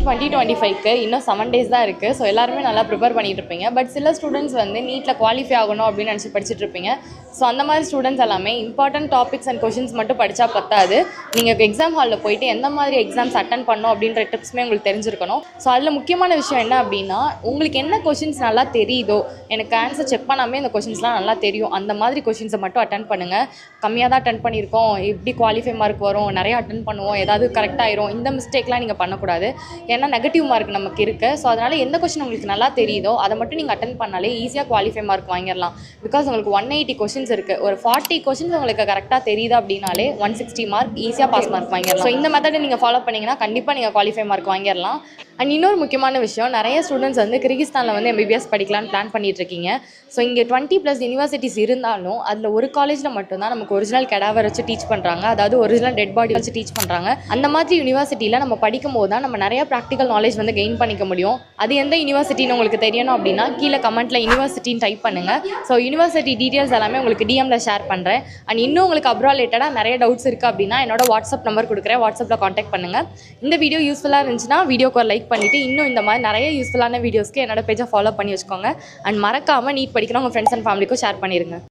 2025க்கு இன்னும் 7 days தான் இருக்குது. ஸோ எல்லாருமே நல்லா ப்ரிப்பேர் பண்ணிட்டு இருப்பீங்க. பட் சில ஸ்டூடெண்ட்ஸ் வந்து நீட்டில் குவாலிஃபை ஆகணும் அப்படின்னு நினச்சி படிச்சுட்டு இருப்பீங்க. ஸோ அந்த மாதிரி ஸ்டூடெண்ட்ஸ் எல்லாமே இம்பார்ட்டன்ட் டாபிக்ஸ் அண்ட் கொஷின்ஸ் மட்டும் படித்தா பத்தாது. நீங்கள் எக்ஸாம் ஹாலில் போயிட்டு எந்த மாதிரி எக்ஸாம்ஸ் அட்டன் பண்ணணும் அப்படின்ற டிப்ஸுமே உங்களுக்கு தெரிஞ்சிருக்கணும். ஸோ அதில் முக்கியமான விஷயம் என்ன அப்படின்னா, உங்களுக்கு என்ன கொஷின்ஸ் நல்லா தெரியுதோ, எனக்கு ஆன்சர் செக் பண்ணாமே இந்த கொஷின்ஸ்லாம் நல்லா தெரியும், அந்த மாதிரி கொஷின்ஸை மட்டும் அட்டன் பண்ணுங்கள். கம்மியாக தான் அட்டன் பண்ணியிருக்கோம், எப்படி குவாலிஃபை மார்க் வரும், நிறைய அட்டன் பண்ணுவோம், ஏதாவது கரெக்டாகிரும், இந்த மிஸ்டேக்லாம் நீங்கள் பண்ணக்கூடாது. ஏன்னா நெகட்டிவ் மார்க் நமக்கு இருக்குது. ஸோ அதனால் எந்த கொஷின் உங்களுக்கு நல்லா தெரியுதோ அதை மட்டும் நீங்கள் அட்டன் பண்ணாலே ஈஸியாக குவாலிஃபை மார்க் வாங்கிடலாம். பிகாஸ் உங்களுக்கு 180 கொஷின்ஸ் இருக்குது. ஒரு 40 கொஷின்ஸ் உங்களுக்கு கரெக்டாக தெரியுது அப்படின்னாலே 160 மார்க் ஈஸியாக பாஸ் மார்க் வாங்கிடலாம். ஸோ இந்த மெத்தடை நீங்கள் ஃபாலோ பண்ணிங்கன்னா கண்டிப்பாக நீங்கள் குவாலிஃபை மார்க் வாங்கிடலாம். அண்ட் இன்னொரு முக்கியமான விஷயம், நிறைய ஸ்டூடெண்ட்ஸ் வந்து கிர்கிஸ்தானில் வந்து MBBS படிக்கலான்னு பிளான் பண்ணிகிட்ருக்கீங்க. ஸோ இங்கே 20+ யூனிவர்சிட்டிஸ் இருந்தாலும் அதில் ஒரு காலேஜில் மட்டும்தான் நமக்கு ஒரிஜினல் கெடாவர் வச்சு டீச் பண்ணுறாங்க, அதாவது ஒரிஜினல் டெட் பாடி வச்சு டீச் பண்ணுறாங்க. அந்த மாதிரி யூனிவர்சிட்டியில் நம்ம படிக்கும் போது தான் நம்ம நிறைய ப்ராக்டிக்கல் நாலேஜ் வந்து கெயின் பண்ணிக்க முடியும். அது எந்த யூனிவர்சிட்டின்னு உங்களுக்கு தெரியணும் அப்படின்னா கீழே கமெண்ட்டில் யூனிவர்சிட்டின்னு டைப் பண்ணுங்கள். ஸோ யூனிவர்சிட்டி டீட்டெயில்ஸ் எல்லாமே உங்களுக்கு DMல ஷேர் பண்ணுறேன். அண்ட் இன்னும் உங்களுக்கு அப்ராட் ரிலேட்டடாக நிறைய டவுட்ஸ் இருக்குது அப்படின்னா என்னோட வாட்ஸ்அப் நம்பர் கொடுக்குறேன், வாட்ஸ்அப்பில் காண்டாக்ட் பண்ணுங்கள். இந்த வீடியோ யூஸ்ஃபுல்லாக இருந்துச்சுன்னா வீடியோக்கு ஒரு லைக் பண்ணிவிட்டு இன்னும் இந்த மாதிரி நிறைய யூஸ்ஃபுல்லான வீடியோஸ்க்கு என்னோட பேஜை ஃபாலோ பண்ணி வச்சுக்கோங்க. அண்ட் மறக்காமல் நீட் படிக்கிறவங்க ஃப்ரெண்ட்ஸ் அண்ட் ஃபேமிலிக்கும் ஷேர் பண்ணிடுங்க.